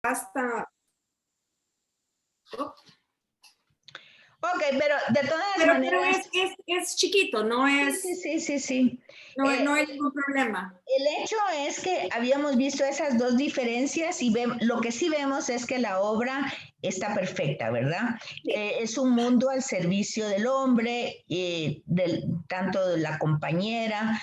hasta... Ok, pero de todas maneras... Pero es chiquito, no es... Sí. No hay ningún problema. El hecho es que habíamos visto esas dos diferencias y lo que sí vemos es que la obra está perfecta, ¿verdad? Es un mundo al servicio del hombre, tanto de la compañera,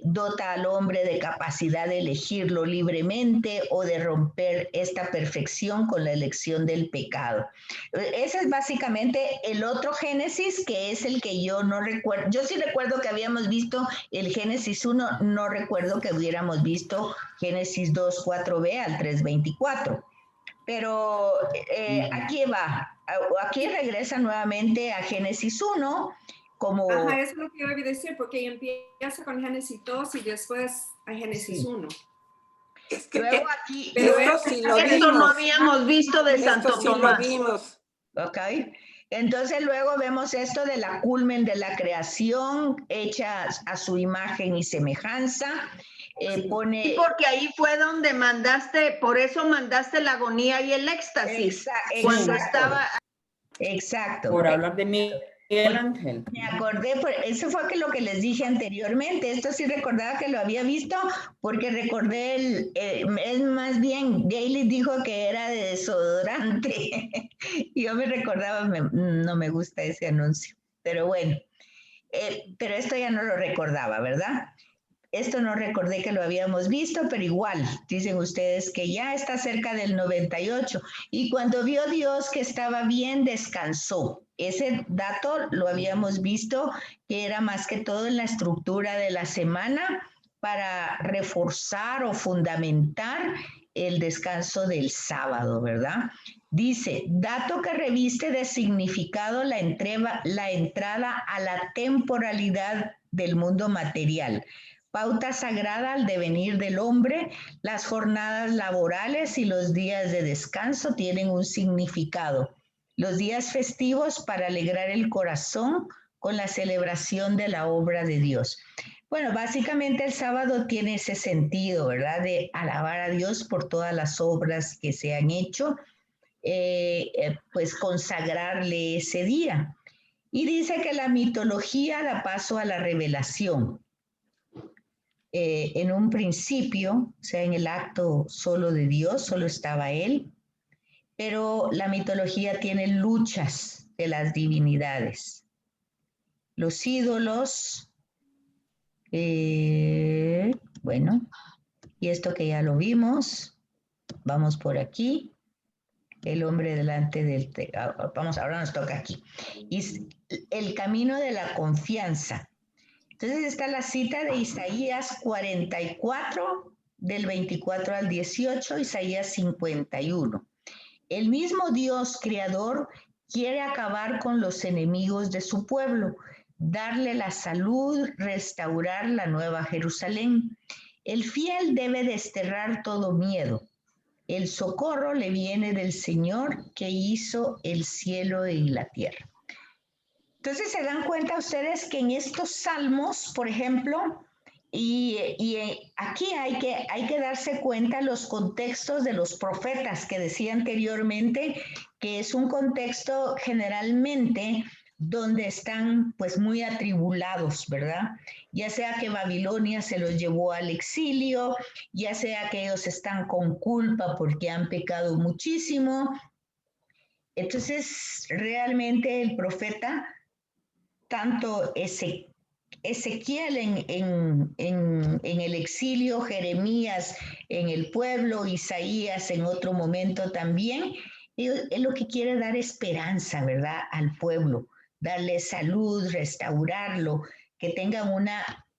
dota al hombre de capacidad de elegirlo libremente o de romper esta perfección con la elección del pecado. Ese es básicamente el otro Génesis, que es el que yo no recuerdo. Yo sí recuerdo que habíamos visto el Génesis 1, no recuerdo que hubiéramos visto Génesis 2, 4b al 3:24. Pero aquí va, aquí regresa nuevamente a Génesis 1 como... Ajá, eso es lo que yo iba a decir, porque empieza con Génesis 2 y después a Génesis 1. Es que luego aquí... pero esto sí lo vimos. Esto no habíamos visto de Santo Esto sí Tomás. lo vimos. Ok, entonces luego vemos esto de la culmen de la creación hecha a su imagen y semejanza. Pone... Y porque ahí fue donde mandaste, por eso mandaste la agonía y el éxtasis. Cuando estaba... Exacto. Por hablar de Miguel Ángel. Me acordé, eso fue lo que les dije anteriormente. Esto sí recordaba que lo había visto porque recordé es más bien, Gailey dijo que era de desodorante. Y yo me recordaba, no me gusta ese anuncio, pero bueno, pero esto ya no lo recordaba, ¿verdad? Esto no recordé que lo habíamos visto, pero igual, dicen ustedes que ya está cerca del 98. Y cuando vio Dios que estaba bien, descansó. Ese dato lo habíamos visto, que era más que todo en la estructura de la semana para reforzar o fundamentar el descanso del sábado, ¿verdad? Dice, dato que reviste de significado la entrada a la temporalidad del mundo material. Pauta sagrada al devenir del hombre, las jornadas laborales y los días de descanso tienen un significado. Los días festivos para alegrar el corazón con la celebración de la obra de Dios. Bueno, básicamente el sábado tiene ese sentido, ¿verdad? De alabar a Dios por todas las obras que se han hecho, pues consagrarle ese día. Y dice que la mitología da paso a la revelación. En un principio, o sea, en el acto solo de Dios, solo estaba Él, pero la mitología tiene luchas de las divinidades. Los ídolos, bueno, y esto que ya lo vimos, vamos por aquí, el hombre delante del... Vamos, ahora nos toca aquí. Y el camino de la confianza. Entonces está la cita de Isaías 44, del 24 al 18, Isaías 51. El mismo Dios creador quiere acabar con los enemigos de su pueblo, darle la salud, restaurar la nueva Jerusalén. El fiel debe desterrar todo miedo. El socorro le viene del Señor que hizo el cielo y la tierra. Entonces se dan cuenta ustedes que en estos salmos, por ejemplo, y aquí hay que darse cuenta los contextos de los profetas que decía anteriormente, que es un contexto generalmente donde están pues muy atribulados, ¿verdad? Ya sea que Babilonia se los llevó al exilio, ya sea que ellos están con culpa porque han pecado muchísimo. Entonces realmente el profeta, tanto Ezequiel en el exilio, Jeremías en el pueblo, Isaías en otro momento también, es lo que quiere dar esperanza, ¿verdad?, al pueblo, darle salud, restaurarlo, que tengan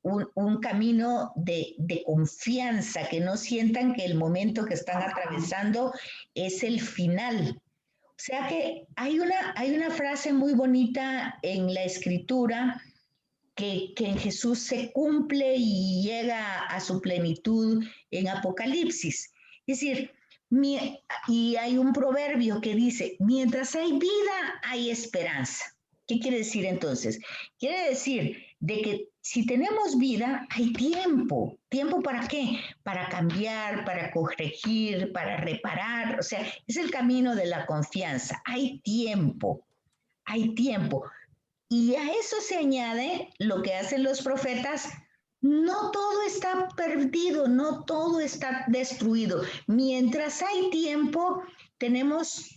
un camino de confianza, que no sientan que el momento que están atravesando es el final. O sea que hay una frase muy bonita en la escritura que en Jesús se cumple y llega a su plenitud en Apocalipsis. Es decir, y hay un proverbio que dice, mientras hay vida, hay esperanza. ¿Qué quiere decir entonces? Quiere decir de que si tenemos vida, hay tiempo. ¿Tiempo para qué? Para cambiar, para corregir, para reparar. O sea, es el camino de la confianza. Hay tiempo, hay tiempo. Y a eso se añade lo que hacen los profetas. No todo está perdido, no todo está destruido. Mientras hay tiempo, tenemos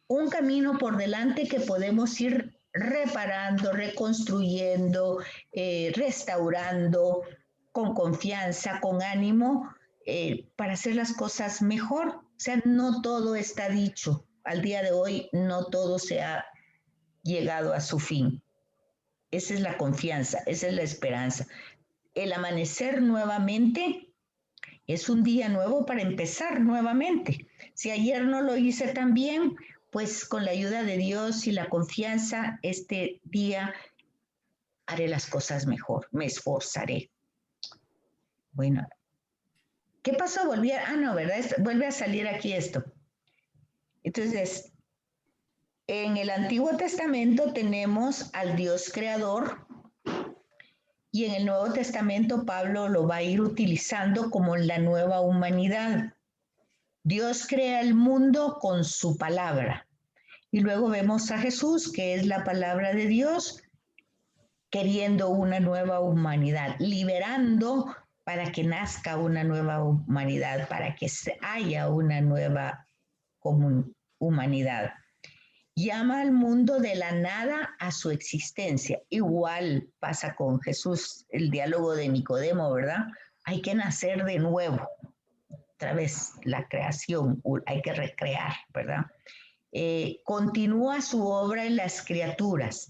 un camino por delante que podemos ir reparando, reconstruyendo, restaurando con confianza, con ánimo, para hacer las cosas mejor. O sea, no todo está dicho. Al día de hoy, no todo se ha llegado a su fin. Esa es la confianza, esa es la esperanza. El amanecer nuevamente es un día nuevo para empezar nuevamente. Si ayer no lo hice tan bien, pues con la ayuda de Dios y la confianza, este día haré las cosas mejor, me esforzaré. Bueno, ¿qué pasó? No, ¿verdad? Vuelve a salir aquí esto. Entonces, en el Antiguo Testamento tenemos al Dios creador y en el Nuevo Testamento Pablo lo va a ir utilizando como la nueva humanidad. Dios crea el mundo con su palabra. Y luego vemos a Jesús, que es la palabra de Dios, queriendo una nueva humanidad, liberando para que nazca una nueva humanidad, para que haya una nueva humanidad. Llama al mundo de la nada a su existencia. Igual pasa con Jesús, el diálogo de Nicodemo, ¿verdad? Hay que nacer de nuevo. Otra vez la creación, hay que recrear, ¿verdad? Continúa su obra en las criaturas.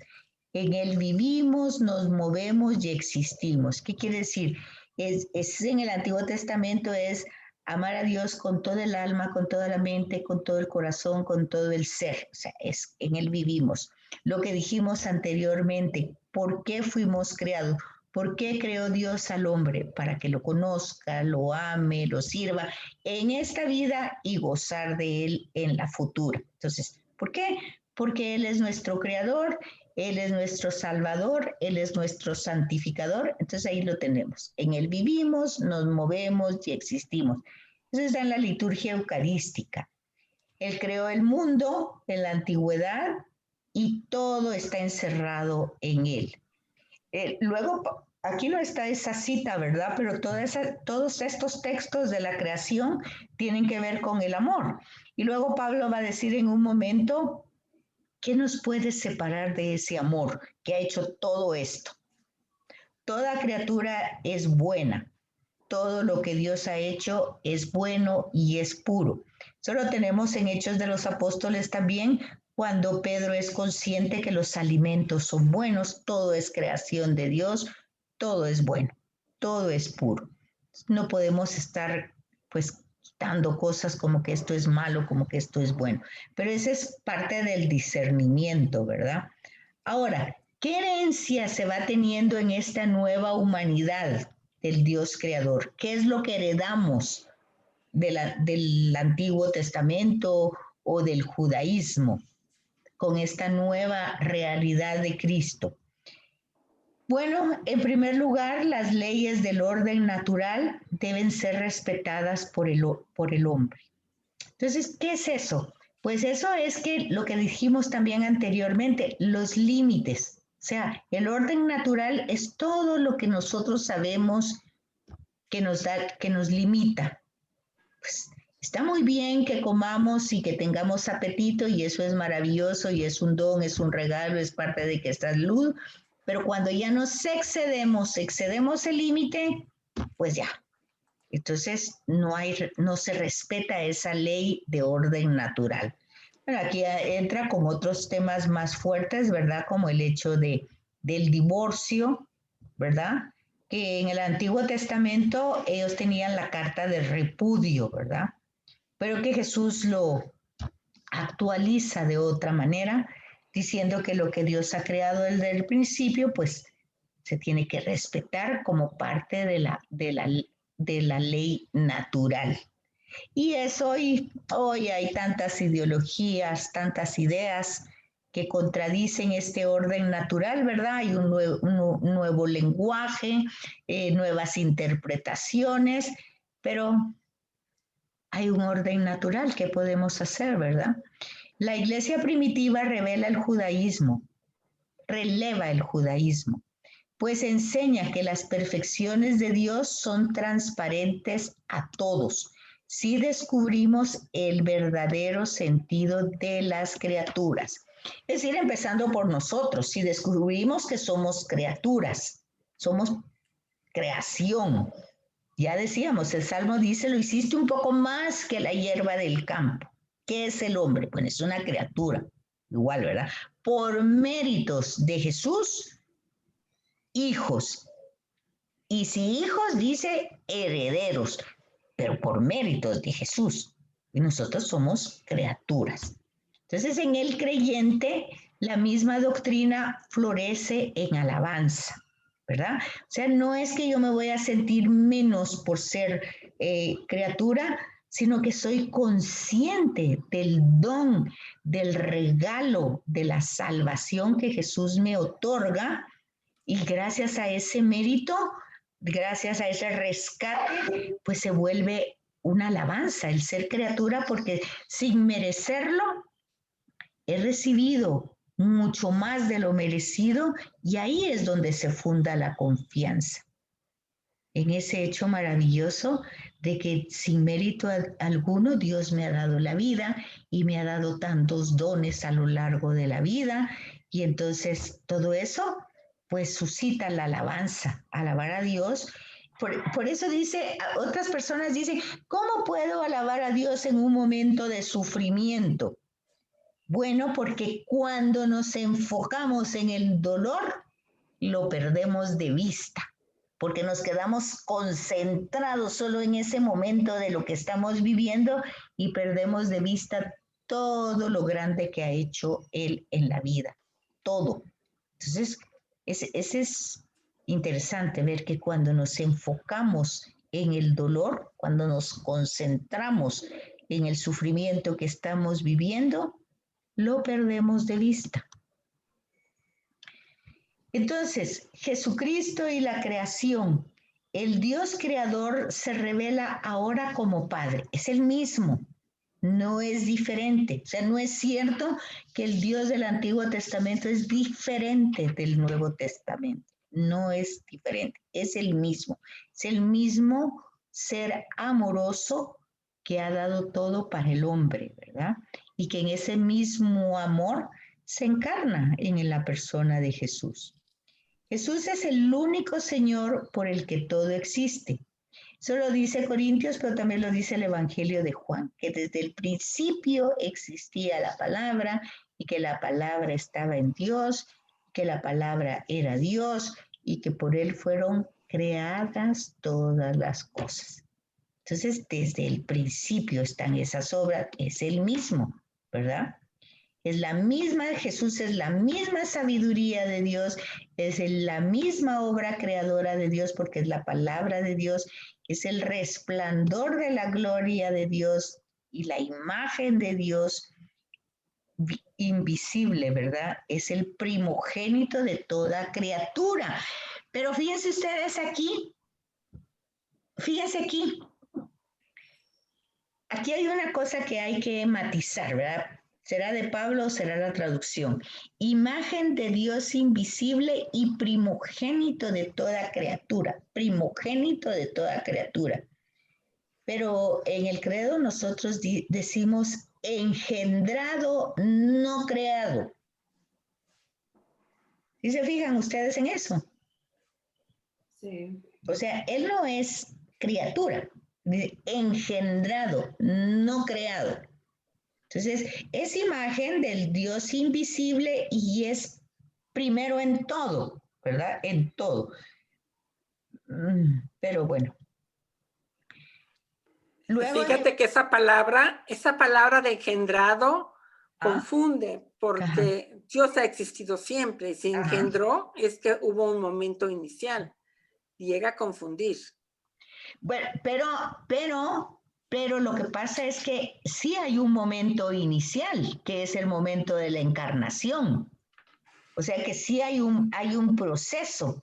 En él vivimos, nos movemos y existimos. ¿Qué quiere decir? Es en el Antiguo Testamento es amar a Dios con todo el alma, con toda la mente, con todo el corazón, con todo el ser. O sea, en él vivimos. Lo que dijimos anteriormente, ¿por qué fuimos creados? ¿Por qué creó Dios al hombre? Para que lo conozca, lo ame, lo sirva en esta vida y gozar de él en la futura. Entonces, ¿por qué? Porque Él es nuestro creador, Él es nuestro salvador, Él es nuestro santificador. Entonces ahí lo tenemos. En Él vivimos, nos movemos y existimos. Eso está en la liturgia eucarística. Él creó el mundo en la antigüedad y todo está encerrado en Él. Luego, aquí no está esa cita, ¿verdad? Pero todos estos textos de la creación tienen que ver con el amor. Y luego Pablo va a decir en un momento, ¿qué nos puede separar de ese amor que ha hecho todo esto? Toda criatura es buena. Todo lo que Dios ha hecho es bueno y es puro. Eso lo tenemos en Hechos de los Apóstoles también, cuando Pedro es consciente que los alimentos son buenos, todo es creación de Dios, todo es bueno, todo es puro. No podemos estar pues quitando cosas como que esto es malo, como que esto es bueno. Pero esa es parte del discernimiento, ¿verdad? Ahora, ¿qué herencia se va teniendo en esta nueva humanidad del Dios creador? ¿Qué es lo que heredamos del Antiguo Testamento o del judaísmo con esta nueva realidad de Cristo? Bueno, en primer lugar, las leyes del orden natural deben ser respetadas por el hombre. Entonces, ¿qué es eso? Pues eso es que lo que dijimos también anteriormente, los límites. O sea, el orden natural es todo lo que nosotros sabemos que nos limita. Pues está muy bien que comamos y que tengamos apetito y eso es maravilloso y es un don, es un regalo, es parte de que estás luz. Pero cuando ya nos excedemos el límite, pues ya. Entonces no se respeta esa ley de orden natural. Bueno, aquí entra con otros temas más fuertes, ¿verdad? Como el hecho del divorcio, ¿verdad? Que en el Antiguo Testamento ellos tenían la carta de repudio, ¿verdad? Pero que Jesús lo actualiza de otra manera, diciendo que lo que Dios ha creado desde el principio, pues se tiene que respetar como parte de la ley natural. Y es hoy hay tantas ideologías, tantas ideas que contradicen este orden natural, ¿verdad? Hay un nuevo lenguaje, nuevas interpretaciones, pero hay un orden natural que podemos hacer, ¿verdad? La iglesia primitiva releva el judaísmo, pues enseña que las perfecciones de Dios son transparentes a todos, si descubrimos el verdadero sentido de las criaturas. Es decir, empezando por nosotros, si descubrimos que somos criaturas, somos creación. Ya decíamos, el Salmo dice, lo hiciste un poco más que la hierba del campo. ¿Qué es el hombre? Pues es una criatura, igual, ¿verdad? Por méritos de Jesús, hijos. Y si hijos, dice herederos, pero por méritos de Jesús. Y nosotros somos criaturas. Entonces, en el creyente, la misma doctrina florece en alabanza, ¿verdad? O sea, no es que yo me voy a sentir menos por ser criatura, sino que soy consciente del don, del regalo, de la salvación que Jesús me otorga, y gracias a ese mérito, gracias a ese rescate, pues se vuelve una alabanza el ser criatura, porque sin merecerlo he recibido mucho más de lo merecido, y ahí es donde se funda la confianza. En ese hecho maravilloso de que sin mérito alguno Dios me ha dado la vida y me ha dado tantos dones a lo largo de la vida, y entonces todo eso pues suscita la alabanza, alabar a Dios. Por eso dice, otras personas dicen, ¿cómo puedo alabar a Dios en un momento de sufrimiento? Bueno, porque cuando nos enfocamos en el dolor, lo perdemos de vista, porque nos quedamos concentrados solo en ese momento de lo que estamos viviendo y perdemos de vista todo lo grande que ha hecho Él en la vida, todo. Entonces, ese es interesante ver que cuando nos enfocamos en el dolor, cuando nos concentramos en el sufrimiento que estamos viviendo, lo perdemos de vista. Entonces, Jesucristo y la creación, el Dios creador se revela ahora como Padre, es el mismo, no es diferente. O sea, no es cierto que el Dios del Antiguo Testamento es diferente del Nuevo Testamento, no es diferente, es el mismo ser amoroso que ha dado todo para el hombre, ¿verdad? Y que en ese mismo amor se encarna en la persona de Jesús. Jesús es el único Señor por el que todo existe. Eso lo dice Corintios, pero también lo dice el Evangelio de Juan, que desde el principio existía la palabra y que la palabra estaba en Dios, que la palabra era Dios y que por Él fueron creadas todas las cosas. Entonces, desde el principio están esas obras, es el mismo, ¿verdad? Es la misma, Jesús es la misma sabiduría de Dios, es la misma obra creadora de Dios, porque es la palabra de Dios, es el resplandor de la gloria de Dios y la imagen de Dios invisible, ¿verdad? Es el primogénito de toda criatura. Pero fíjense ustedes aquí, fíjense aquí. Aquí hay una cosa que hay que matizar, ¿verdad? ¿Será de Pablo o será la traducción? Imagen de Dios invisible y primogénito de toda criatura. Primogénito de toda criatura. Pero en el credo nosotros decimos engendrado, no creado. ¿Sí se fijan ustedes en eso? Sí. O sea, Él no es criatura. Engendrado, no creado. Entonces, es imagen del Dios invisible y es primero en todo, ¿verdad? En todo. Pero bueno. Luego, fíjate que esa palabra de engendrado confunde, porque Dios ha existido siempre. Y si engendró, es que hubo un momento inicial. Llega a confundir. Bueno, Pero lo que pasa es que sí hay un momento inicial, que es el momento de la encarnación. O sea que sí hay un proceso.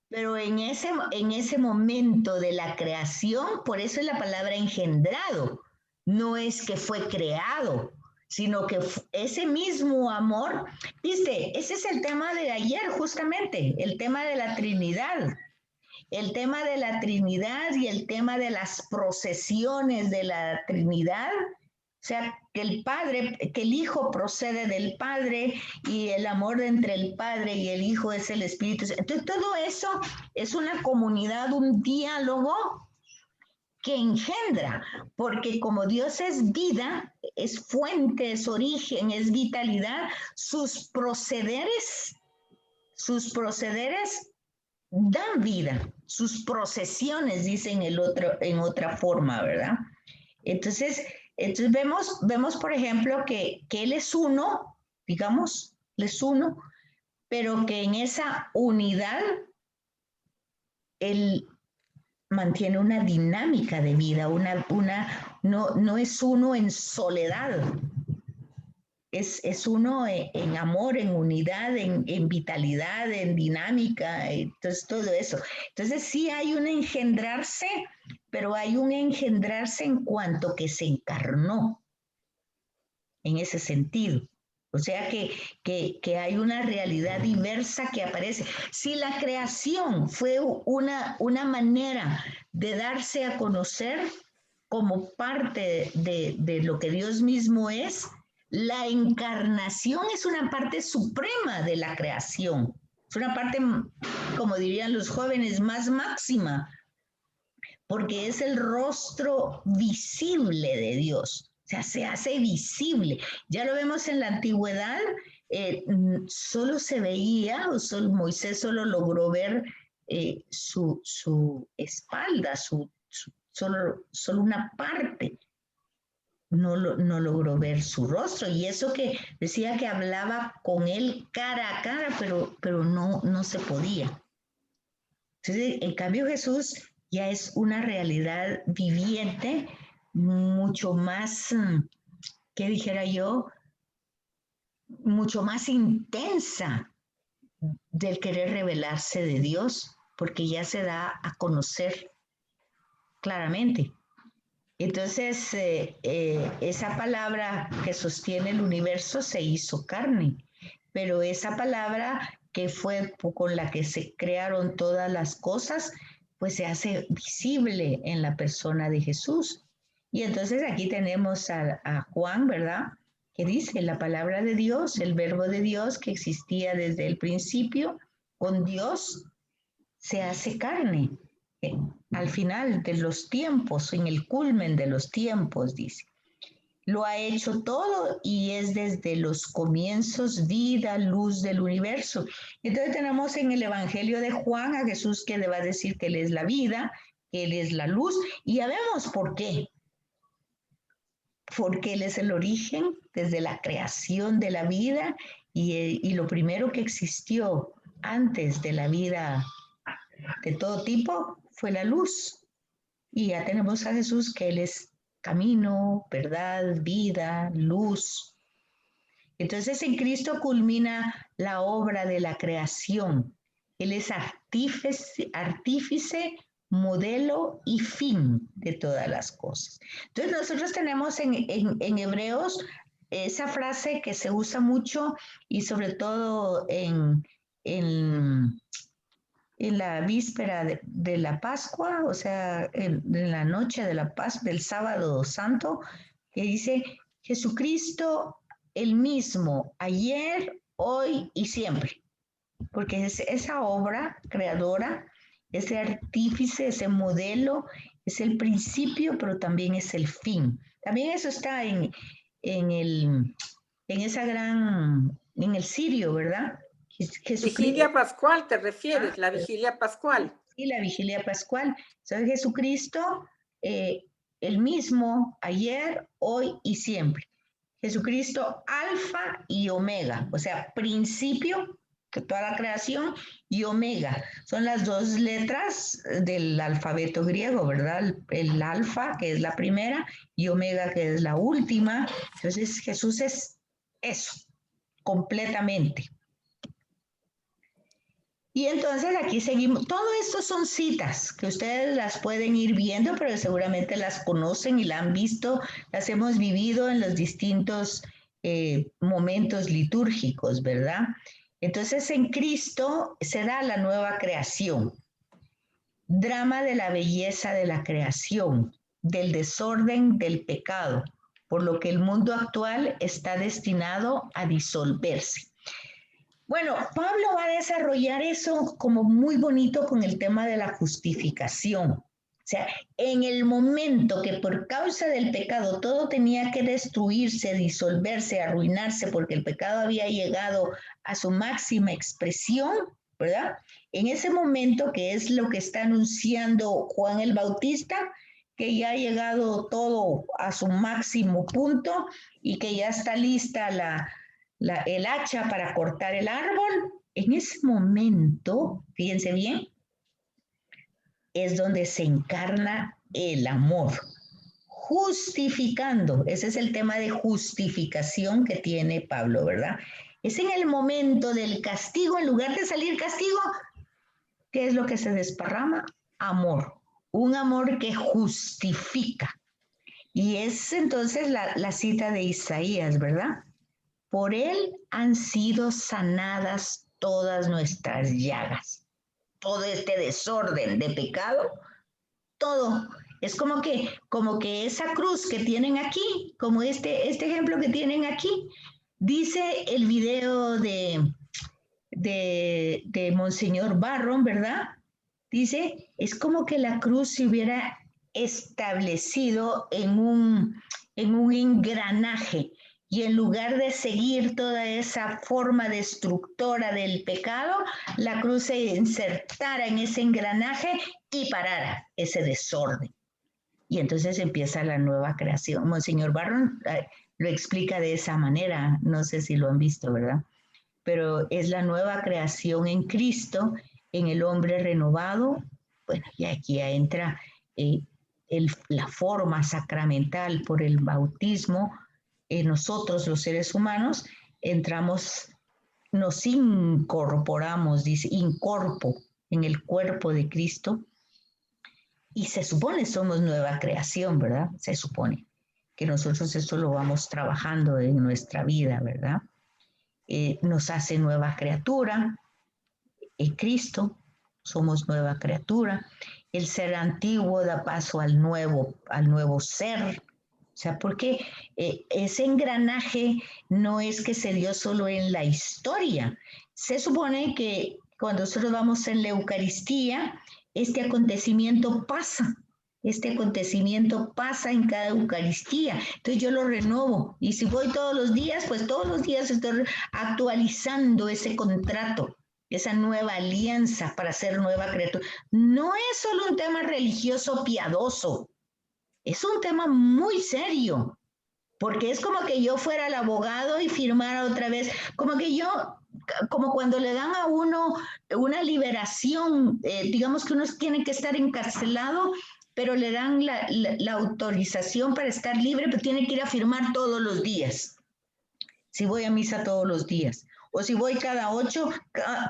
Pero en ese momento de la creación, por eso es la palabra engendrado. No es que fue creado, sino que ese mismo amor, viste, ese es el tema de ayer justamente, el tema de la Trinidad. El tema de la Trinidad y el tema de las procesiones de la Trinidad. O sea, que el Hijo procede del Padre y el amor entre el Padre y el Hijo es el Espíritu. Entonces, todo eso es una comunidad, un diálogo que engendra, porque como Dios es vida, es fuente, es origen, es vitalidad, sus procederes dan vida, sus procesiones, dicen en otra forma, ¿verdad? Entonces vemos, por ejemplo, que Él es uno, digamos, Él es uno, pero que en esa unidad Él mantiene una dinámica de vida, no es uno en soledad, es uno en amor, en unidad, en vitalidad, en dinámica, entonces todo eso. Entonces sí hay un engendrarse, pero hay un engendrarse en cuanto que se encarnó, en ese sentido. O sea que hay una realidad diversa que aparece. Si la creación fue una manera de darse a conocer como parte de lo que Dios mismo es, la encarnación es una parte suprema de la creación. Es una parte, como dirían los jóvenes, más máxima, porque es el rostro visible de Dios. O sea, se hace visible. Ya lo vemos en la antigüedad, solo se veía, Moisés solo logró ver su espalda, solo una parte. No logró ver su rostro, y eso que decía que hablaba con él cara a cara, pero no se podía. Entonces, en cambio, Jesús ya es una realidad viviente, mucho más, ¿qué dijera yo? Mucho más intensa del querer revelarse de Dios, porque ya se da a conocer claramente. Entonces, esa palabra que sostiene el universo se hizo carne, pero esa palabra que fue con la que se crearon todas las cosas, pues se hace visible en la persona de Jesús. Y entonces aquí tenemos a Juan, ¿verdad? Que dice la palabra de Dios, el verbo de Dios que existía desde el principio, con Dios se hace carne. Al final de los tiempos, en el culmen de los tiempos, dice. Lo ha hecho todo y es desde los comienzos vida, luz del universo. Entonces tenemos en el Evangelio de Juan a Jesús que le va a decir que Él es la vida, que Él es la luz, y ya vemos por qué. Porque Él es el origen desde la creación de la vida y lo primero que existió antes de la vida de todo tipo fue la luz. Y ya tenemos a Jesús que Él es camino, verdad, vida, luz. Entonces en Cristo culmina la obra de la creación. Él es artífice, modelo y fin de todas las cosas. Entonces nosotros tenemos en Hebreos esa frase que se usa mucho y sobre todo en la víspera de la Pascua, o sea, en la noche de la Pascua, del sábado santo, que dice Jesucristo el mismo, ayer, hoy y siempre. Porque es esa obra creadora, ese artífice, ese modelo, es el principio, pero también es el fin. También eso está en el cirio, ¿verdad? Vigilia pascual, ¿te refieres? La vigilia pascual. Sí, la vigilia pascual. ¿Sabes? Jesucristo, el mismo, ayer, hoy y siempre. Jesucristo, alfa y omega, o sea, principio que toda la creación, y omega. Son las dos letras del alfabeto griego, ¿verdad? El alfa, que es la primera, y omega, que es la última. Entonces Jesús es eso, completamente. Y entonces aquí seguimos. Todo esto son citas que ustedes las pueden ir viendo, pero seguramente las conocen y la han visto, las hemos vivido en los distintos momentos litúrgicos, ¿verdad? Entonces en Cristo se da la nueva creación. Drama de la belleza de la creación, del desorden del pecado, por lo que el mundo actual está destinado a disolverse. Bueno, Pablo va a desarrollar eso como muy bonito con el tema de la justificación. O sea, en el momento que por causa del pecado todo tenía que destruirse, disolverse, arruinarse, porque el pecado había llegado a su máxima expresión, ¿verdad? En ese momento, que es lo que está anunciando Juan el Bautista, que ya ha llegado todo a su máximo punto y que ya está lista el hacha para cortar el árbol, en ese momento, fíjense bien, es donde se encarna el amor, justificando. Ese es el tema de justificación que tiene Pablo, ¿verdad? Es en el momento del castigo, en lugar de salir castigo, ¿qué es lo que se desparrama? Amor, un amor que justifica. Y es entonces la cita de Isaías, ¿verdad? Por él han sido sanadas todas nuestras llagas. Todo este desorden de pecado, todo. Es como que esa cruz que tienen aquí, como este ejemplo que tienen aquí, dice el video de Monseñor Barron, ¿verdad? Dice, es como que la cruz se hubiera establecido en un engranaje. Y en lugar de seguir toda esa forma destructora del pecado, la cruz se insertara en ese engranaje y parara ese desorden. Y entonces empieza la nueva creación. Monseñor Barron lo explica de esa manera, no sé si lo han visto, ¿verdad? Pero es la nueva creación en Cristo, en el hombre renovado. Bueno, y aquí ya entra la forma sacramental por el bautismo. Nosotros los seres humanos entramos, nos incorporamos, dice, incorpo en el cuerpo de Cristo y se supone somos nueva creación, ¿verdad? Se supone que nosotros esto lo vamos trabajando en nuestra vida, ¿verdad? Nos hace nueva criatura, en Cristo somos nueva criatura, el ser antiguo da paso al nuevo ser. O sea, porque ese engranaje no es que se dio solo en la historia. Se supone que cuando nosotros vamos en la Eucaristía, este acontecimiento pasa en cada Eucaristía. Entonces yo lo renovo. Y si voy todos los días, pues todos los días estoy actualizando ese contrato, esa nueva alianza para ser nueva criatura. No es solo un tema religioso piadoso. Es un tema muy serio, porque es como que yo fuera el abogado y firmara otra vez, como cuando le dan a uno una liberación, digamos que uno tiene que estar encarcelado, pero le dan la autorización para estar libre, pero tiene que ir a firmar todos los días. Si voy a misa todos los días, o si voy cada 8,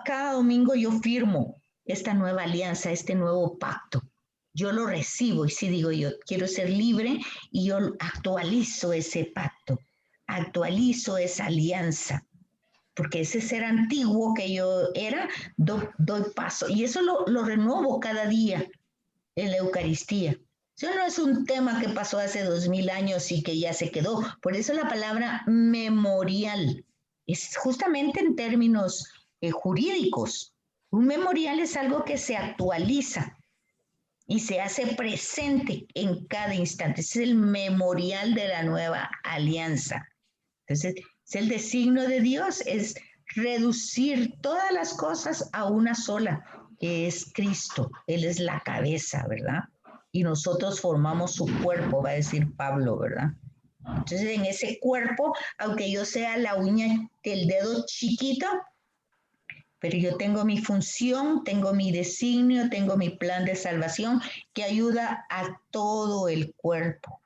cada domingo yo firmo esta nueva alianza, este nuevo pacto. Yo lo recibo y sí digo yo, quiero ser libre y yo actualizo ese pacto, actualizo esa alianza, porque ese ser antiguo que yo era, doy paso y eso lo renuevo cada día en la Eucaristía. Eso no es un tema que pasó hace 2000 años y que ya se quedó, por eso la palabra memorial es justamente en términos jurídicos. Un memorial es algo que se actualiza y se hace presente en cada instante. Es el memorial de la nueva alianza. Entonces, es el designio de Dios, es reducir todas las cosas a una sola, que es Cristo. Él es la cabeza, ¿verdad? Y nosotros formamos su cuerpo, va a decir Pablo, ¿verdad? Entonces, en ese cuerpo, aunque yo sea la uña del dedo chiquito, pero yo tengo mi función, tengo mi designio, tengo mi plan de salvación que ayuda a todo el cuerpo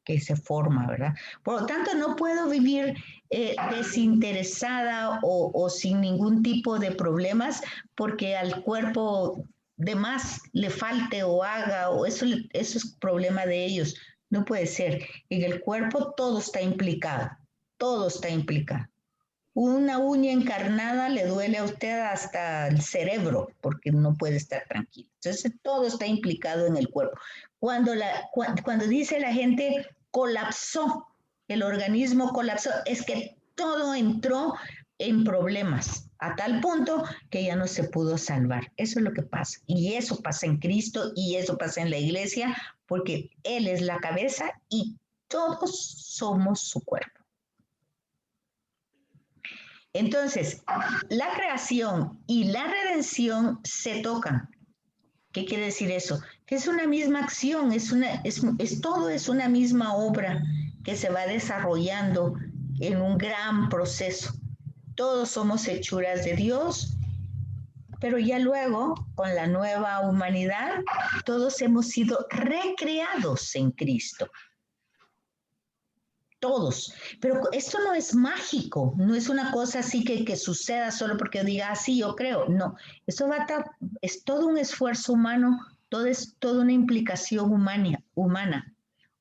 que se forma, ¿verdad? Por lo tanto, no puedo vivir desinteresada o sin ningún tipo de problemas porque al cuerpo de más le falte o haga, o eso es problema de ellos. No puede ser. En el cuerpo todo está implicado, todo está implicado. Una uña encarnada le duele a usted hasta el cerebro porque no puede estar tranquilo. Entonces, todo está implicado en el cuerpo. Cuando dice la gente colapsó, el organismo colapsó, es que todo entró en problemas a tal punto que ya no se pudo salvar. Eso es lo que pasa. Y eso pasa en Cristo y eso pasa en la iglesia porque Él es la cabeza y todos somos su cuerpo. Entonces, la creación y la redención se tocan. ¿Qué quiere decir eso? Que es una misma acción, todo es una misma obra que se va desarrollando en un gran proceso. Todos somos hechuras de Dios, pero ya luego, con la nueva humanidad, todos hemos sido recreados en Cristo. Todos, pero esto no es mágico, no es una cosa así que suceda solo porque yo diga, sí, yo creo, no, eso es todo un esfuerzo humano, es toda una implicación humana,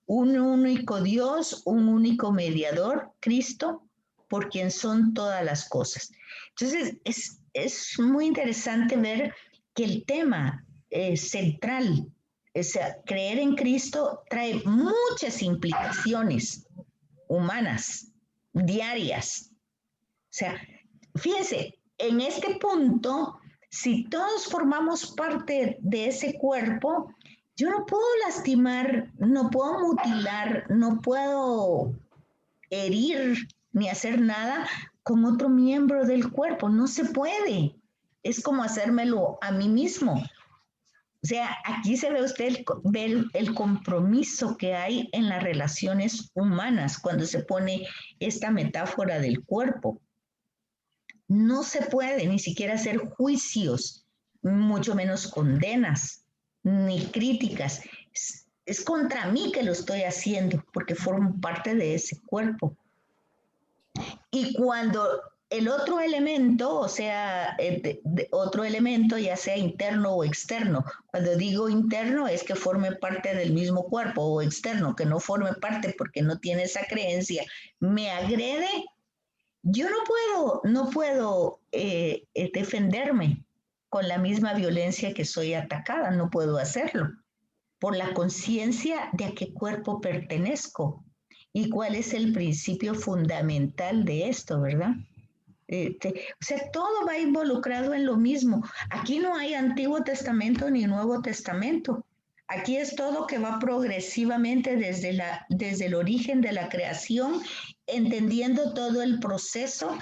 un único Dios, un único mediador, Cristo, por quien son todas las cosas. Entonces, es muy interesante ver que el tema central, creer en Cristo, trae muchas implicaciones humanas, diarias. O sea, fíjense, en este punto, si todos formamos parte de ese cuerpo, yo no puedo lastimar, no puedo mutilar, no puedo herir ni hacer nada con otro miembro del cuerpo. No se puede. Es como hacérmelo a mí mismo. O sea, aquí se ve usted el compromiso que hay en las relaciones humanas cuando se pone esta metáfora del cuerpo. No se puede ni siquiera hacer juicios, mucho menos condenas, ni críticas. Es contra mí que lo estoy haciendo porque formo parte de ese cuerpo. Y cuando el otro elemento, o sea, otro elemento, ya sea interno o externo. Cuando digo interno es que forme parte del mismo cuerpo, o externo, que no forme parte porque no tiene esa creencia, me agrede, yo no puedo defenderme con la misma violencia que soy atacada, no puedo hacerlo, por la conciencia de a qué cuerpo pertenezco y cuál es el principio fundamental de esto, ¿verdad? O sea, todo va involucrado en lo mismo. Aquí no hay Antiguo Testamento ni Nuevo Testamento. Aquí es todo que va progresivamente desde el origen de la creación, entendiendo todo el proceso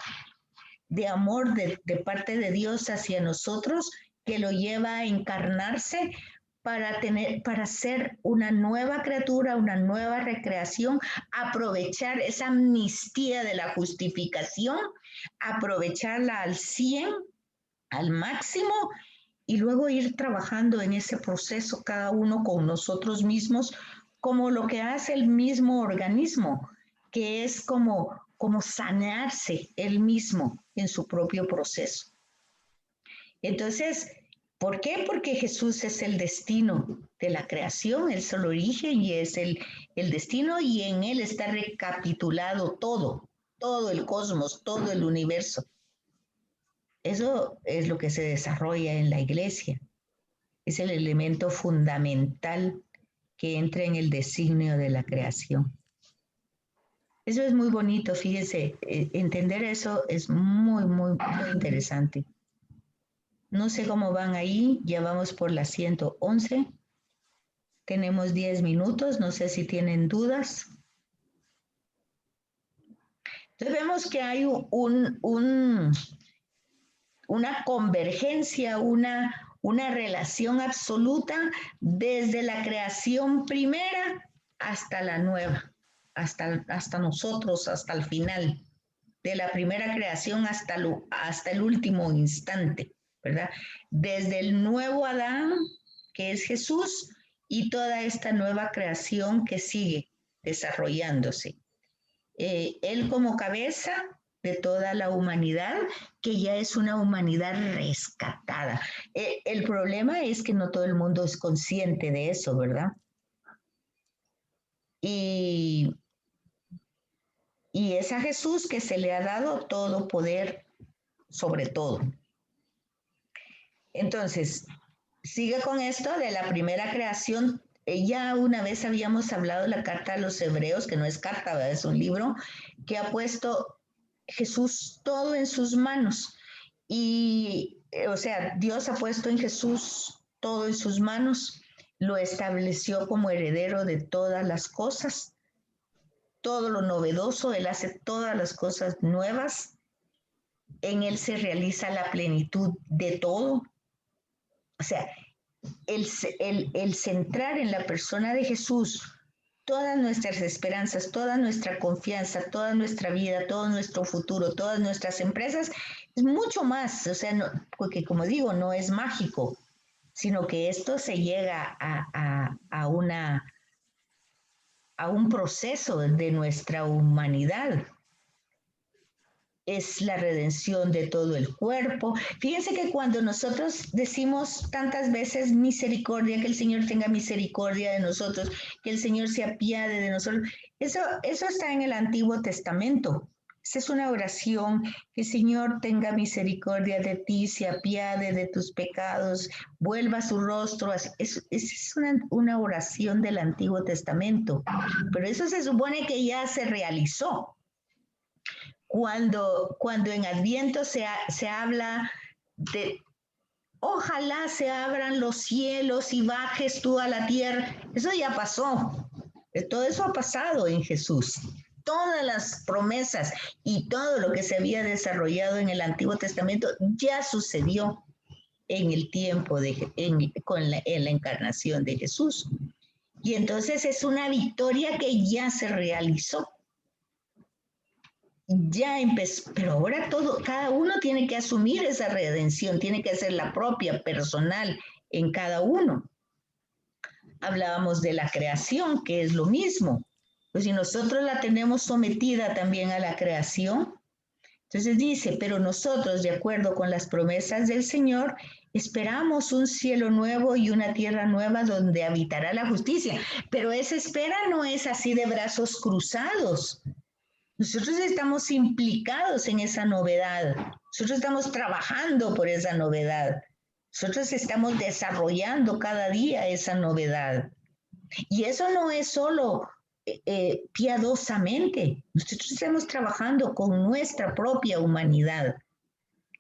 de amor de parte de Dios hacia nosotros, que lo lleva a encarnarse para ser una nueva criatura, una nueva recreación, aprovechar esa amnistía de la justificación, aprovecharla al 100, al máximo, y luego ir trabajando en ese proceso cada uno con nosotros mismos, como lo que hace el mismo organismo, que es como sanarse él mismo en su propio proceso. Entonces, ¿por qué? Porque Jesús es el destino de la creación, es el origen y es el destino, y en él está recapitulado todo el cosmos, todo el universo. Eso es lo que se desarrolla en la iglesia. Es el elemento fundamental que entra en el designio de la creación. Eso es muy bonito, fíjense, entender eso es muy, muy, muy interesante. No sé cómo van ahí, ya vamos por las 111. Tenemos 10 minutos, no sé si tienen dudas. Entonces vemos que hay una convergencia, una relación absoluta desde la creación primera hasta la nueva, hasta nosotros, hasta el final. de la primera creación hasta el último instante, ¿verdad? Desde el nuevo Adán, que es Jesús, y toda esta nueva creación que sigue desarrollándose. Él como cabeza de toda la humanidad, que ya es una humanidad rescatada. El problema es que no todo el mundo es consciente de eso, ¿verdad? Y es a Jesús que se le ha dado todo poder sobre todo. Entonces, sigue con esto de la primera creación. Ya una vez habíamos hablado de la carta a los hebreos, que no es carta, ¿verdad? Es un libro que ha puesto Jesús todo en sus manos. Y, o sea, Dios ha puesto en Jesús todo en sus manos, lo estableció como heredero de todas las cosas, todo lo novedoso, Él hace todas las cosas nuevas, en Él se realiza la plenitud de todo. O sea, el centrar en la persona de Jesús todas nuestras esperanzas, toda nuestra confianza, toda nuestra vida, todo nuestro futuro, todas nuestras empresas, es mucho más, o sea, no, porque como digo, no es mágico, sino que esto se llega a un proceso de nuestra humanidad. Es la redención de todo el cuerpo. Fíjense que cuando nosotros decimos tantas veces misericordia, que el Señor tenga misericordia de nosotros, que el Señor se apiade de nosotros, eso está en el Antiguo Testamento. Esa es una oración, que el Señor tenga misericordia de ti, se apiade de tus pecados, vuelva su rostro. Es una oración del Antiguo Testamento, pero eso se supone que ya se realizó. Cuando en Adviento se habla de ojalá se abran los cielos y bajes tú a la tierra, eso ya pasó. Todo eso ha pasado en Jesús. Todas las promesas y todo lo que se había desarrollado en el Antiguo Testamento ya sucedió en el tiempo en la encarnación de Jesús. Y entonces es una victoria que ya se realizó. Ya empezó, pero ahora cada uno tiene que asumir esa redención, tiene que ser la propia, personal, en cada uno. Hablábamos de la creación, que es lo mismo. Pues si nosotros la tenemos sometida también a la creación, entonces dice, pero nosotros, de acuerdo con las promesas del Señor, esperamos un cielo nuevo y una tierra nueva donde habitará la justicia. Pero esa espera no es así de brazos cruzados. Nosotros estamos implicados en esa novedad. Nosotros estamos trabajando por esa novedad. Nosotros estamos desarrollando cada día esa novedad. Y eso no es solo piadosamente. Nosotros estamos trabajando con nuestra propia humanidad,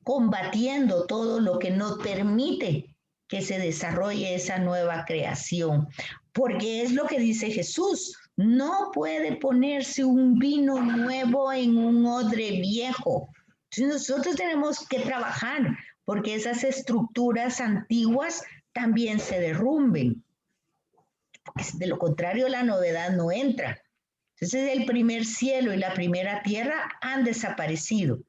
combatiendo todo lo que no permite que se desarrolle esa nueva creación. Porque es lo que dice Jesús. No puede ponerse un vino nuevo en un odre viejo. Entonces nosotros tenemos que trabajar porque esas estructuras antiguas también se derrumben. De lo contrario, la novedad no entra. Entonces el primer cielo y la primera tierra han desaparecido.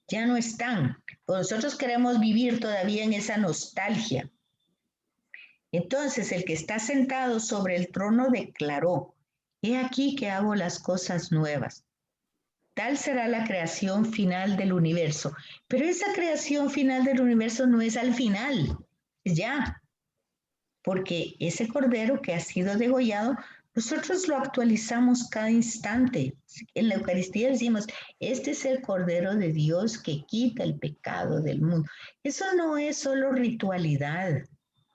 Ya no están. Pero nosotros queremos vivir todavía en esa nostalgia. Entonces el que está sentado sobre el trono declaró: he aquí que hago las cosas nuevas. Tal será la creación final del universo. Pero esa creación final del universo no es al final, es ya. Porque ese cordero que ha sido degollado, nosotros lo actualizamos cada instante. En la Eucaristía decimos, este es el Cordero de Dios que quita el pecado del mundo. Eso no es solo ritualidad.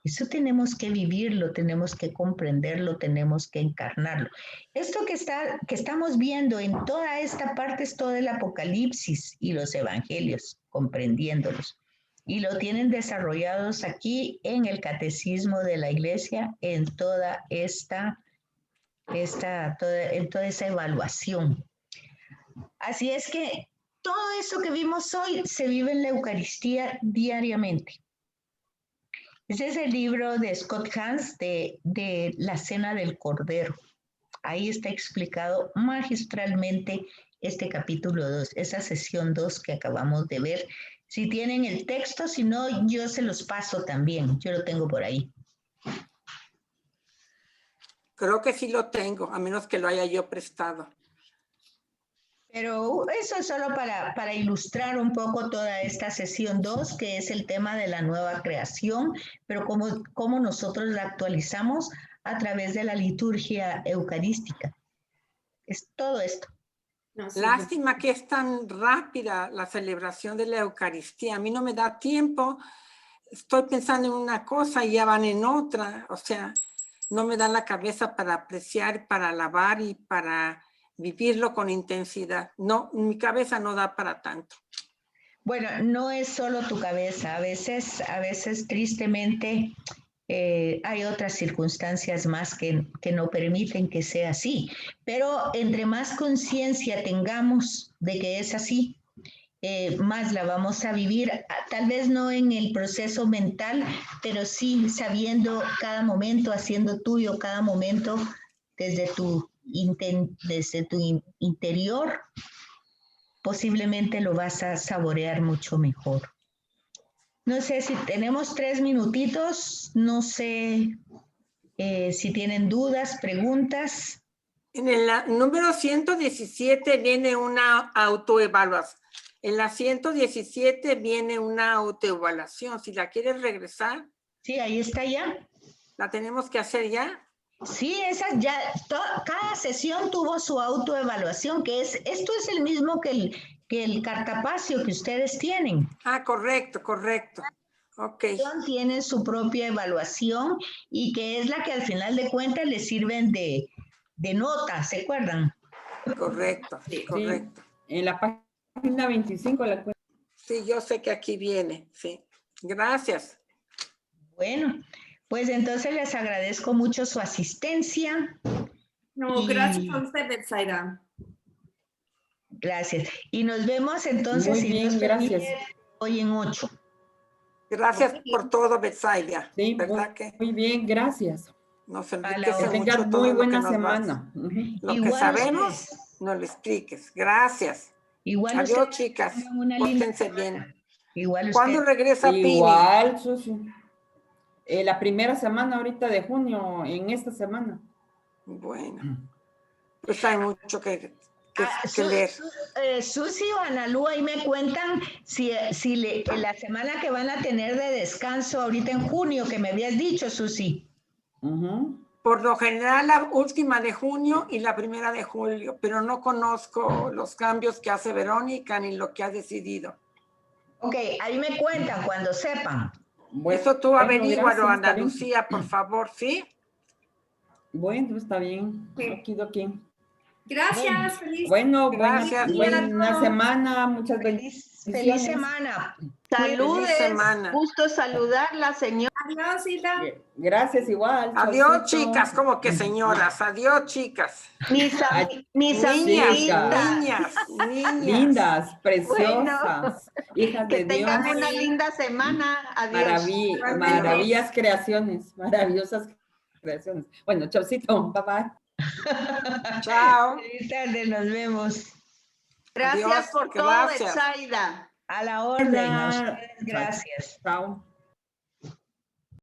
Eso tenemos que vivirlo, tenemos que comprenderlo, tenemos que encarnarlo. Esto que estamos viendo en toda esta parte es todo el Apocalipsis y los Evangelios, comprendiéndolos. Y lo tienen desarrollados aquí en el Catecismo de la Iglesia, en toda esa evaluación. Así es que todo eso que vimos hoy se vive en la Eucaristía diariamente. Ese es el libro de Scott Hahn de la Cena del Cordero. Ahí está explicado magistralmente este capítulo 2, esa sesión 2 que acabamos de ver. Si tienen el texto, si no, yo se los paso también. Yo lo tengo por ahí. Creo que sí lo tengo, a menos que lo haya yo prestado. Pero eso es solo para ilustrar un poco toda esta sesión 2, que es el tema de la nueva creación, pero cómo nosotros la actualizamos a través de la liturgia eucarística. Es todo esto. No, sí, Lástima que es tan rápida la celebración de la Eucaristía. A mí no me da tiempo. Estoy pensando en una cosa y ya van en otra. O sea, no me da la cabeza para apreciar, para alabar y para vivirlo con intensidad. No, mi cabeza no da para tanto. Bueno, no es solo tu cabeza. A veces tristemente hay otras circunstancias más que no permiten que sea así. Pero entre más conciencia tengamos de que es así, más la vamos a vivir, tal vez no en el proceso mental, pero sí sabiendo cada momento, haciendo tuyo cada momento desde tu interior, posiblemente lo vas a saborear mucho mejor. No sé si tenemos 3 minutitos, no sé si tienen dudas, preguntas. En el número 117 viene una autoevaluación. En la 117 viene una autoevaluación. Si la quieres regresar. Sí, ahí está ya. ¿La tenemos que hacer ya? Sí, esa ya, cada sesión tuvo su autoevaluación, esto es el mismo que el cartapacio que ustedes tienen. Ah, correcto. Ok. Tienen su propia evaluación y que es la que al final de cuentas les sirven de nota, ¿se acuerdan? Correcto. Sí. En la página 25 la cuenta. Sí, yo sé que aquí viene, sí. Gracias. Bueno, pues entonces les agradezco mucho su asistencia. No, gracias a usted, Betsaida. Gracias. Y nos vemos entonces. Muy bien, gracias. Hoy en 8. Gracias por todo, Betsaida. Sí, ¿verdad que muy bien, gracias. nos Que enriquece tengas mucho todo muy lo buena que nos semana. Lo que sabemos, nos lo expliques. Gracias. Igual adiós, chicas. Pórtense bien. Igual ¿Cuándo regresa Pini? Igual, Susi. La primera semana ahorita de junio, en esta semana. Bueno, pues hay mucho que leer. Susi o Analú, ahí me cuentan si la semana que van a tener de descanso ahorita en junio, que me habías dicho, Susi. Por lo general, la última de junio y la primera de julio, pero no conozco los cambios que hace Verónica ni lo que ha decidido. Ok, ahí me cuentan cuando sepan. Bueno, eso tú averígualo, Ana Lucía, por favor, ¿sí? Bueno, está bien. Sí. Aquí. Gracias, feliz. Bueno, gracias. Buena semana, muchas bendiciones. Feliz semana. Saludes, feliz semana. Gusto saludarla, señora. Adiós, Hilda. Gracias, igual. Adiós, chicas, como que señoras. Adiós, chicas. Mis niñas. Lindas, preciosas, hijas de Dios. Que tengan una linda semana. Adiós. Maravillas creaciones, maravillosas creaciones. Bueno, chaucito, bye bye. Chao. Feliz tarde, nos vemos. Gracias por todo, Betsaida. A la orden. A ustedes, gracias. Chao.